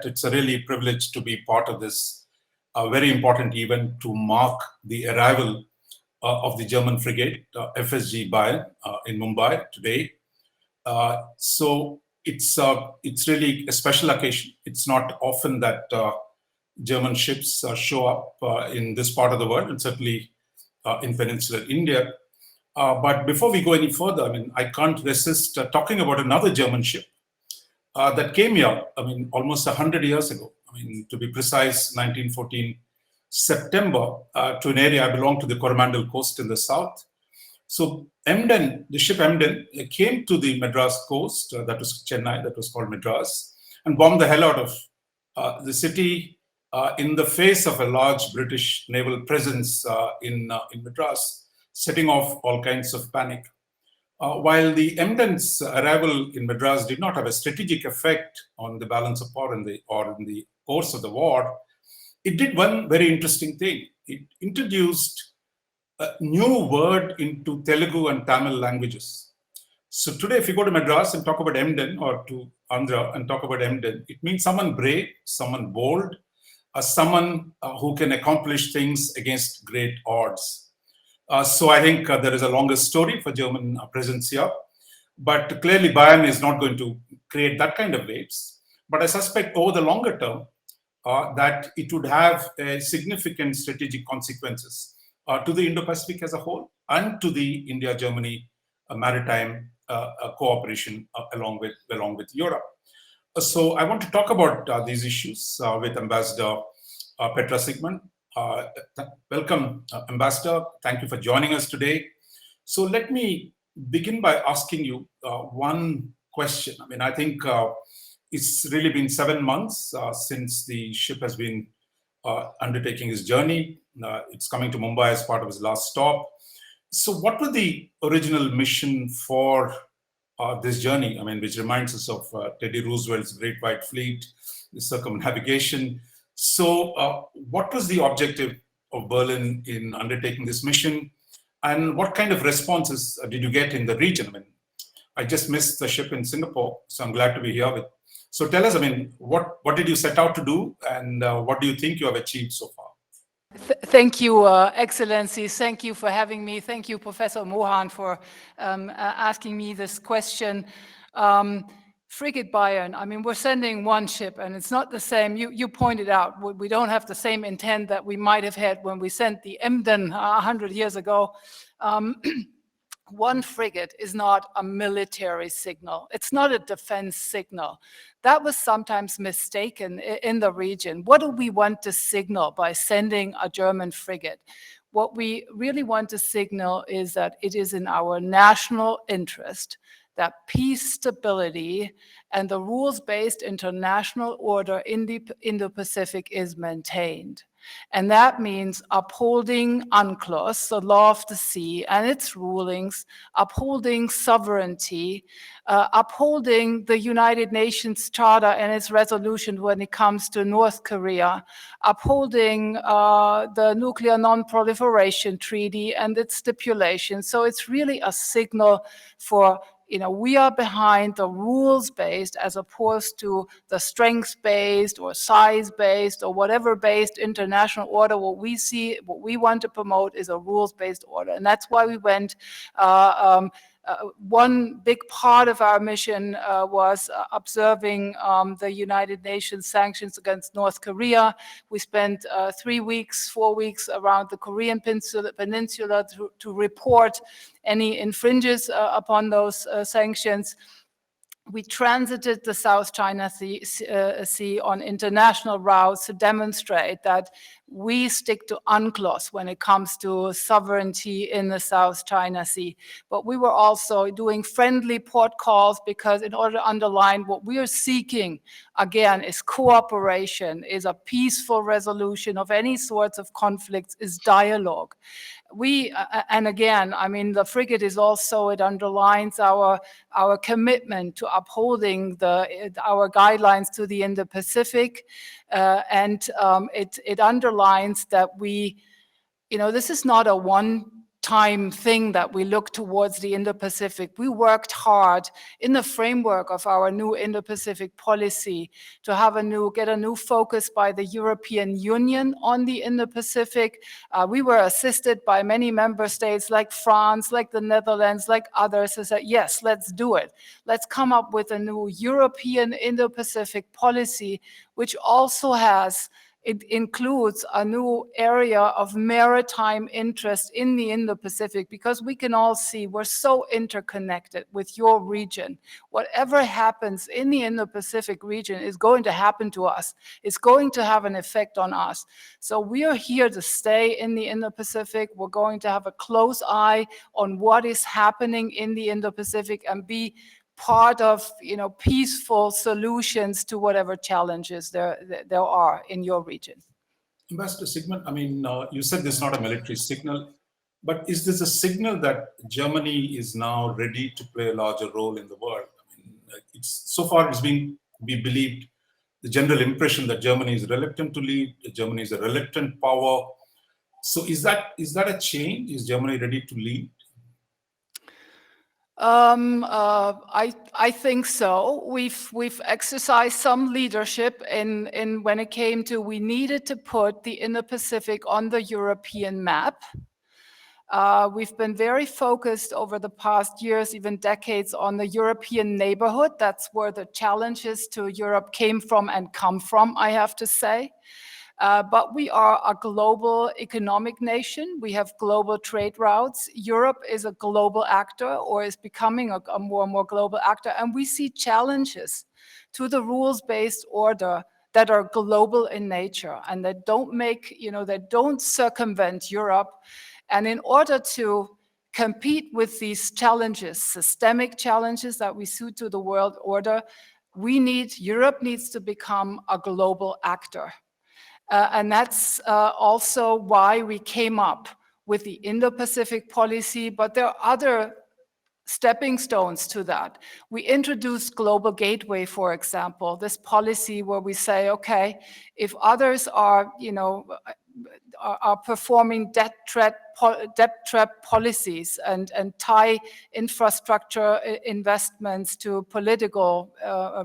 It's a really privilege to be part of this very important event to mark the arrival of the German frigate FSG Bayern in Mumbai today. So it's really a special occasion. It's not often that German ships show up in this part of the world, and certainly in peninsular India. But before we go any further, I can't resist talking about another German ship that came here, almost 100 years ago. To be precise, 1914 September, to an area I belong to, the Coromandel coast in the south. So Emden, the ship Emden, came to the Madras coast, that was Chennai, that was called Madras, and bombed the hell out of the city in the face of a large British naval presence in Madras, setting off all kinds of panic. While the Emden's arrival in Madras did not have a strategic effect on the balance of power in the course of the war, it did one very interesting thing. It introduced a new word into Telugu and Tamil languages. So today, if you go to Madras and talk about Emden, or to Andhra and talk about Emden, it means someone brave, someone bold, someone who can accomplish things against great odds. So I think there is a longer story for German presence here, but clearly Bayern is not going to create that kind of waves. But I suspect over the longer term that it would have significant strategic consequences to the Indo-Pacific as a whole and to the India-Germany maritime cooperation along with Europe. So I want to talk about these issues with Ambassador Petra Sigmund. Welcome, Ambassador. Thank you for joining us today. So let me begin by asking you one question. I think it's really been 7 months since the ship has been undertaking its journey. It's coming to Mumbai as part of its last stop. So what was the original mission for this journey? Which reminds us of Teddy Roosevelt's Great White Fleet, the circumnavigation. So what was the objective of Berlin in undertaking this mission? And what kind of responses did you get in the region? I just missed the ship in Singapore, so I'm glad to be here with. So tell us, what did you set out to do, and what do you think you have achieved so far? Thank you, Excellencies. Thank you for having me. Thank you, Professor Mohan, for asking me this question. Frigate Bayern, we're sending one ship, and it's not the same. You pointed out we don't have the same intent that we might have had when we sent the Emden 100 years ago. One frigate is not a military signal. It's not a defense signal. That was sometimes mistaken in the region. What do we want to signal by sending a German frigate? What we really want to signal is that it is in our national interest that peace, stability, and the rules-based international order in the Indo-Pacific is maintained. And that means upholding UNCLOS, the law of the sea, and its rulings, upholding sovereignty, upholding the United Nations Charter and its resolution when it comes to North Korea, upholding the Nuclear Non-Proliferation Treaty and its stipulations. So it's really a signal for we are behind the rules-based as opposed to the strength-based or size-based or whatever-based international order. What we want to promote is a rules-based order. And that's why we went, one big part of our mission was observing the United Nations sanctions against North Korea. We spent 4 weeks around the Korean Peninsula to report any infringes upon those sanctions. We transited the South China Sea on international routes to demonstrate that we stick to UNCLOS when it comes to sovereignty in the South China Sea. But we were also doing friendly port calls because in order to underline what we are seeking, again, is cooperation, is a peaceful resolution of any sorts of conflicts, is dialogue. And again, the frigate is also, it underlines our commitment to upholding our guidelines to the Indo-Pacific, and it underlines that this is not a one time thing that we look towards the Indo-Pacific. We worked hard in the framework of our new Indo-Pacific policy to have get a new focus by the European Union on the Indo-Pacific. We were assisted by many member states like France, like the Netherlands, like others who said, yes, let's do it. Let's come up with a new European Indo-Pacific policy, which also it includes a new area of maritime interest in the Indo-Pacific, because we can all see we're so interconnected with your region. Whatever happens in the Indo-Pacific region is going to happen to us. It's going to have an effect on us. So we are here to stay in the Indo-Pacific. We're going to have a close eye on what is happening in the Indo-Pacific and be part of, peaceful solutions to whatever challenges there are in your region. Ambassador Sigmund, I mean, you said this is not a military signal, but is this a signal that Germany is now ready to play a larger role in the world? I mean, so far it's been, we believed, the general impression that Germany is reluctant to lead, Germany is a reluctant power. So is that a change? Is Germany ready to lead? I think so. We've exercised some leadership in when it came to, we needed to put the Indo-Pacific on the European map. We've been very focused over the past years, even decades, on the European neighborhood. That's where the challenges to Europe came from and come from, I have to say. But we are a global economic nation. We have global trade routes. Europe is a global actor, or is becoming a more and more global actor. And we see challenges to the rules-based order that are global in nature and that don't circumvent Europe. And in order to compete with these challenges, systemic challenges that we see to the world order, Europe needs to become a global actor. And that's also why we came up with the Indo-Pacific policy, but there are other stepping stones to that. We introduced Global Gateway, for example, this policy where we say, okay, if others are performing debt trap policies and tie infrastructure investments to political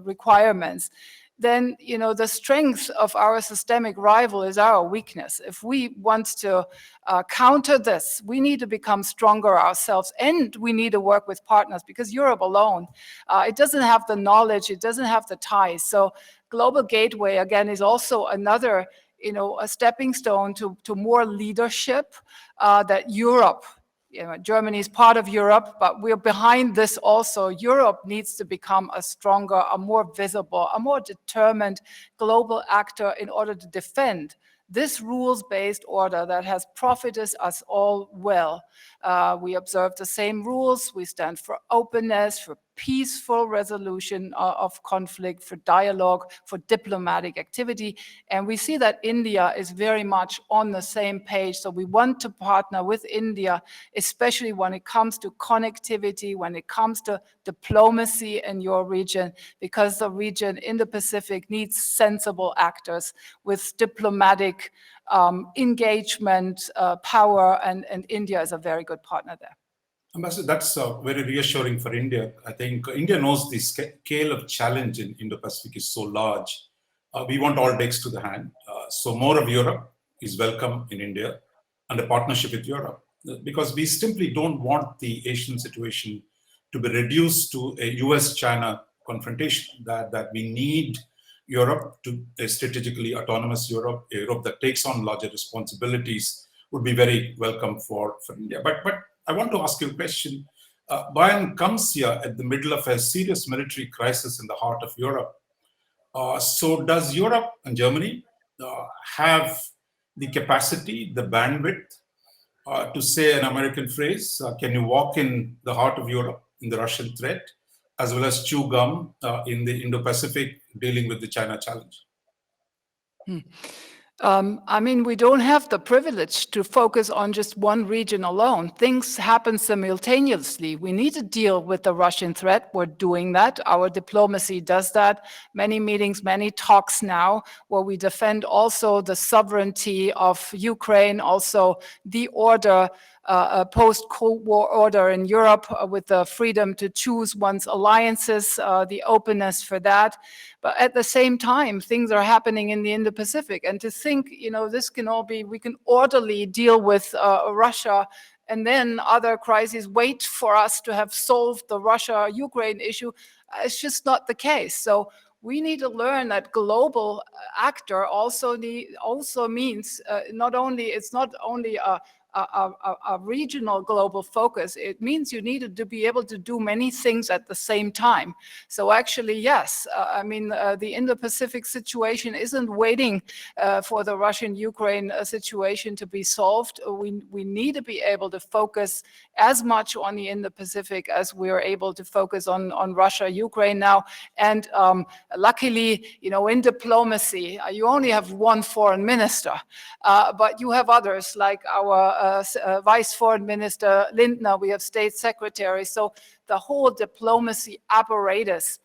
requirements, then the strength of our systemic rival is our weakness. If we want to counter this, we need to become stronger ourselves, and we need to work with partners, because Europe alone, it doesn't have the knowledge, it doesn't have the ties. So Global Gateway, again, is also another a stepping stone to more leadership that Europe, Germany is part of Europe, but we're behind this also. Europe needs to become a stronger, a more visible, a more determined global actor in order to defend this rules-based order that has profited us all well. We observe the same rules. We stand for openness, for peaceful resolution of conflict, for dialogue, for diplomatic activity. And we see that India is very much on the same page. So we want to partner with India, especially when it comes to connectivity, when it comes to diplomacy in your region, because the region in the Pacific needs sensible actors with diplomatic engagement, power, and India is a very good partner there. Ambassador, that's very reassuring for India. I think India knows the scale of challenge in Indo-Pacific is so large. We want all decks to the hand. So more of Europe is welcome in India and a partnership with Europe, because we simply don't want the Asian situation to be reduced to a US-China confrontation, that we need Europe to a strategically autonomous Europe, a Europe that takes on larger responsibilities would be very welcome for India. But I want to ask you a question. Bayern comes here at the middle of a serious military crisis in the heart of Europe. So does Europe and Germany have the capacity, the bandwidth to say an American phrase, can you walk in the heart of Europe in the Russian threat, as well as chew gum in the Indo-Pacific dealing with the China challenge? I mean, we don't have the privilege to focus on just one region alone. Things happen simultaneously. We need to deal with the Russian threat. We're doing that. Our diplomacy does that. Many meetings, many talks now, where we defend also the sovereignty of Ukraine, also the order a post-Cold War order in Europe with the freedom to choose one's alliances, the openness for that. But at the same time, things are happening in the Indo-Pacific. And to think, this can all be, we can orderly deal with Russia, and then other crises wait for us to have solved the Russia-Ukraine issue. It's just not the case. So we need to learn that global actor also means it's not only a regional global focus. It means you needed to be able to do many things at the same time. So actually, yes, the Indo-Pacific situation isn't waiting for the Russian-Ukraine situation to be solved. We need to be able to focus as much on the Indo-Pacific as we are able to focus on Russia-Ukraine now. And luckily, in diplomacy, you only have one foreign minister, but you have others like our Vice Foreign Minister Lindner, we have state secretaries. So the whole diplomacy apparatus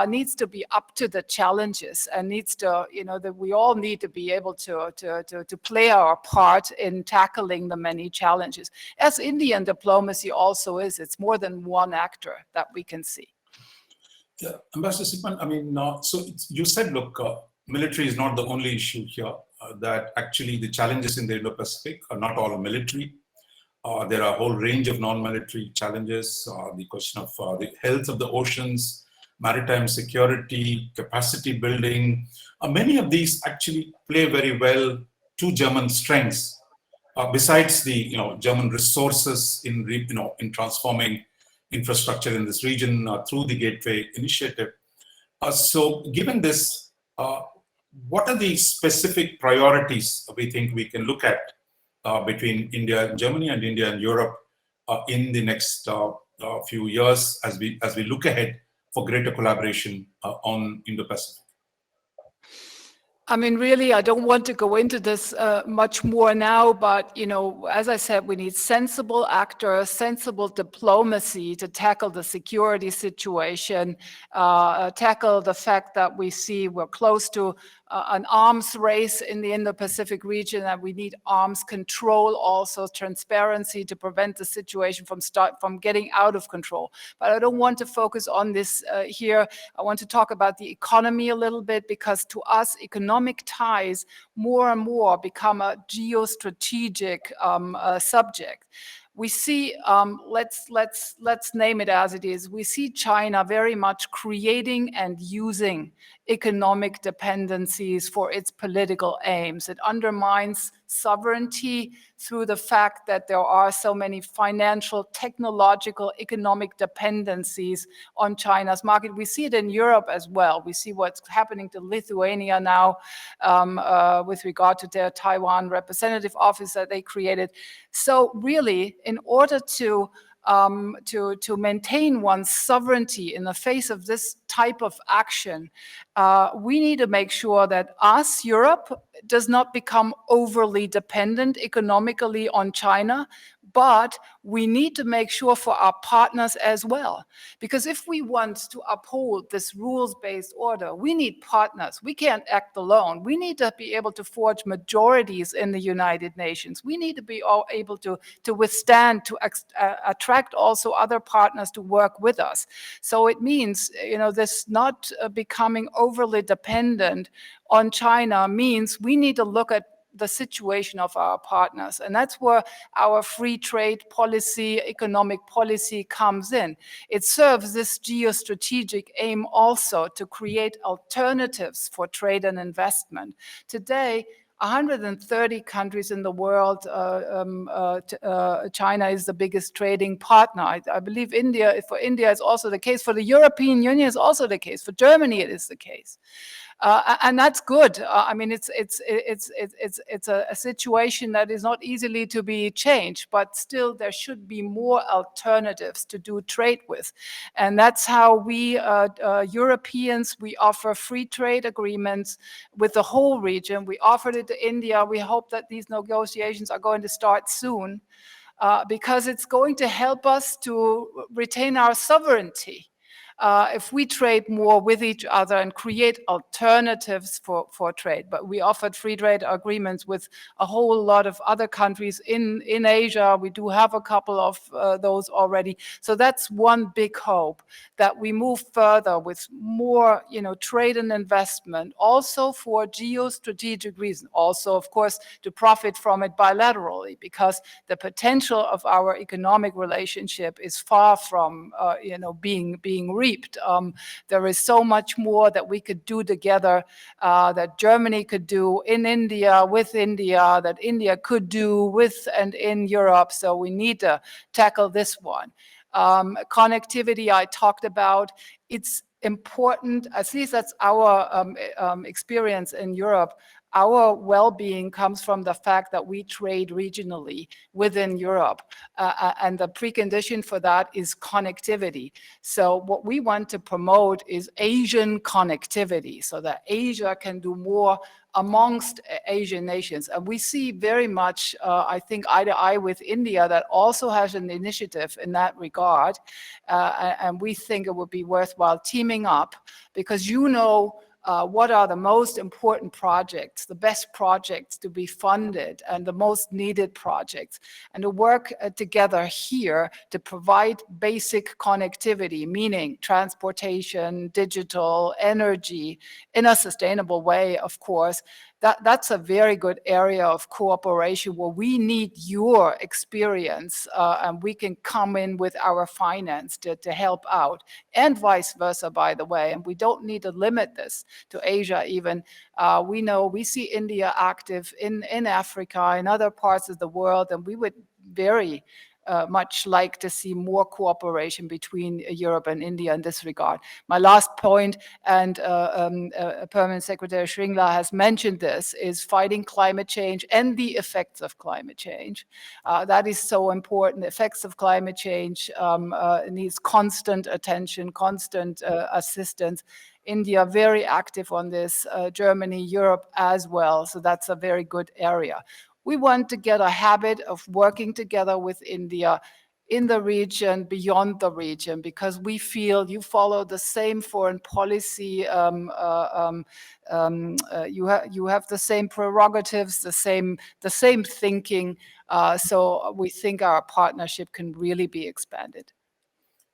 needs to be up to the challenges and needs to, that we all need to be able to play our part in tackling the many challenges. As Indian diplomacy also is, it's more than one actor that we can see. Yeah, Ambassador Sigmund, so you said, look, military is not the only issue here, that actually the challenges in the Indo-Pacific are not all military. There are a whole range of non-military challenges, the question of the health of the oceans, maritime security, capacity building. Many of these actually play very well to German strengths, besides the German resources in transforming infrastructure in this region through the Gateway Initiative. So given this, what are the specific priorities we think we can look at between India and Germany and India and Europe in the next few years as we look ahead for greater collaboration on Indo-Pacific? Really, I don't want to go into this much more now, but, as I said, we need sensible actors, sensible diplomacy to tackle the security situation, tackle the fact that we're close to an arms race in the Indo-Pacific region, and we need arms control, also transparency to prevent the situation from getting out of control. But I don't want to focus on this here. I want to talk about the economy a little bit, because to us, economic ties more and more become a geostrategic subject. We see, let's name it as it is. We see China very much creating and using economic dependencies for its political aims. It undermines sovereignty through the fact that there are so many financial, technological, economic dependencies on China's market. We see it in Europe as well. We see what's happening to Lithuania now with regard to their Taiwan representative office that they created. So really, in order to maintain one's sovereignty in the face of this type of action, we need to make sure that us, Europe, does not become overly dependent economically on China, but we need to make sure for our partners as well. Because if we want to uphold this rules-based order, we need partners. We can't act alone. We need to be able to forge majorities in the United Nations. We need to be all able to withstand, to attract also other partners to work with us. So it means, this not becoming overly dependent on China means we need to look at the situation of our partners. And that's where our free trade policy, economic policy comes in. It serves this geostrategic aim also to create alternatives for trade and investment. Today, 130 countries in the world, China is the biggest trading partner. I believe for India it's also the case. For the European Union it's also the case. For Germany it is the case. And that's good. It's a situation that is not easily to be changed, but still there should be more alternatives to do trade with. And that's how we Europeans, we offer free trade agreements with the whole region. We offered it to India. We hope that these negotiations are going to start soon, because it's going to help us to retain our sovereignty. if we trade more with each other and create alternatives for trade. But we offered free trade agreements with a whole lot of other countries in Asia. We do have a couple of those already. So that's one big hope, that we move further with more, trade and investment, also for geostrategic reasons, also, of course, to profit from it bilaterally, because the potential of our economic relationship is far from, being reaped. There is so much more that we could do together, that Germany could do in India, with India, that India could do with and in Europe. So we need to tackle this one. Connectivity I talked about, it's important, at least that's our experience in Europe. Our well-being comes from the fact that we trade regionally within Europe. And the precondition for that is connectivity. So what we want to promote is Asian connectivity, so that Asia can do more amongst Asian nations. And we see very much, I think, eye to eye with India, that also has an initiative in that regard. And we think it would be worthwhile teaming up, because what are the most important projects, the best projects to be funded, and the most needed projects, and to work together here to provide basic connectivity, meaning transportation, digital, energy, in a sustainable way, of course. That's a very good area of cooperation where we need your experience, and we can come in with our finance to help out, and vice versa, by the way. And we don't need to limit this to Asia even. We see India active in Africa, in other parts of the world, and we would very much like to see more cooperation between Europe and India in this regard. My last point, and Permanent Secretary Shringla has mentioned this, is fighting climate change and the effects of climate change. That is so important. The effects of climate change needs constant attention, constant assistance. India very active on this, Germany, Europe as well. So that's a very good area. We want to get a habit of working together with India in the region, beyond the region, because we feel you follow the same foreign policy, you have the same prerogatives, the same thinking. So we think our partnership can really be expanded.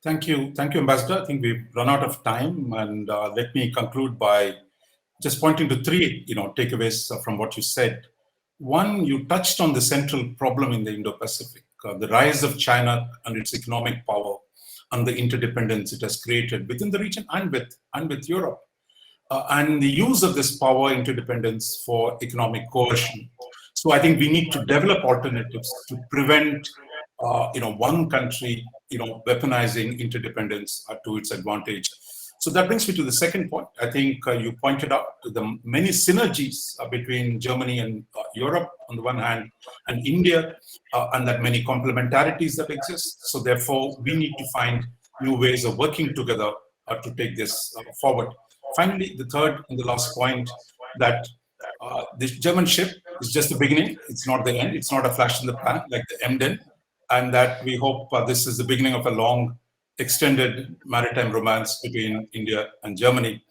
Thank you, Ambassador. I think we've run out of time, and let me conclude by just pointing to three, takeaways from what you said. One, you touched on the central problem in the Indo-Pacific, the rise of China and its economic power and the interdependence it has created within the region and with Europe, and the use of this power interdependence for economic coercion. So I think we need to develop alternatives to prevent, one country, weaponizing interdependence to its advantage. So that brings me to the second point. I think you pointed out the many synergies between Germany and Europe on the one hand, and India, and that many complementarities that exist. So therefore, we need to find new ways of working together to take this forward. Finally, the third and the last point, that this German ship is just the beginning. It's not the end. It's not a flash in the pan like the Emden, and that we hope this is the beginning of a long, extended maritime romance between India and Germany.